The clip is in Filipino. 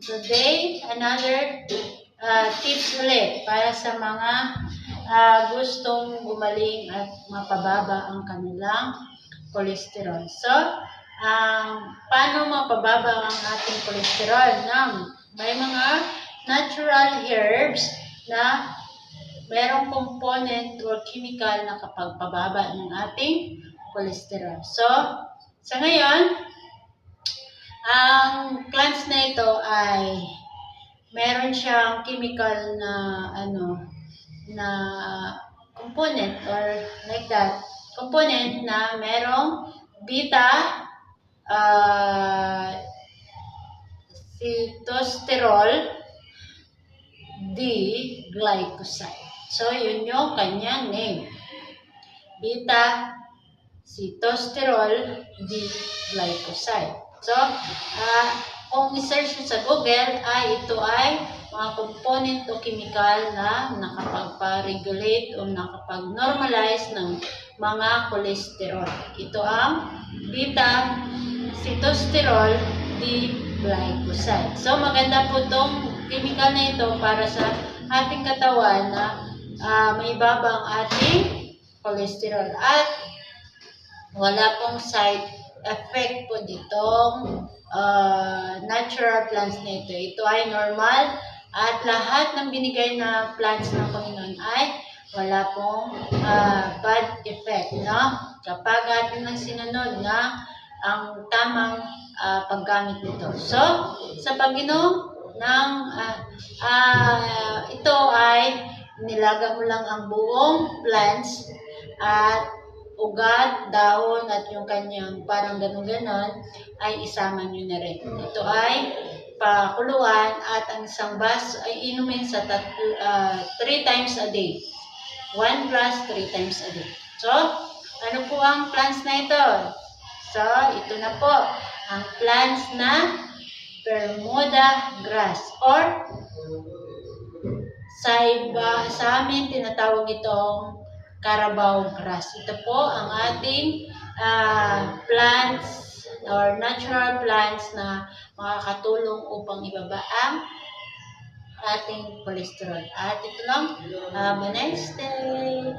Today, another tips ulit para sa mga gustong gumaling at mapababa ang kanilang cholesterol. So, paano mapababa ang ating cholesterol? May mga natural herbs na merong component or chemical na kapagpababa ng ating cholesterol. So, sa ngayon, ang plants na ito ay meron siyang chemical na na component or like that. Component na merong beta sitosterol D-glycoside. So, yun yung kanyang name. Beta sitosterol D-glycoside. So, kung i-search sa Google, ito ay mga component o chemical na nakapag-regulate o nakapag-normalize ng mga cholesterol. Ito ang beta sitosterol D-glycoside. So, maganda po itong chemical na ito para sa ating katawan na may babang ating cholesterol at wala pong side effect po ditong natural plants na ito. Ito ay normal at lahat ng binigay na plants ng Panginoon ay wala pong bad effect, no? Kapag atin ang sinunod na ang tamang paggamit nito. So, sa Panginoon ng ito ay nilaga mo lang ang buong plants at ugat, dahon, at yung kanyang parang ganon-ganon ay isama nyo na rin. Ito ay pakuluan at ang isang baso ay inumin sa 3 times a day. 1 glass 3 times a day. So, ano po ang plants na ito? So, ito na po ang plants na Bermuda grass or sa amin tinatawag itong Carabao grass. Ito po ang ating plants or natural plants na makakatulong upang ibaba ang ating cholesterol. At ito lang, have a nice day!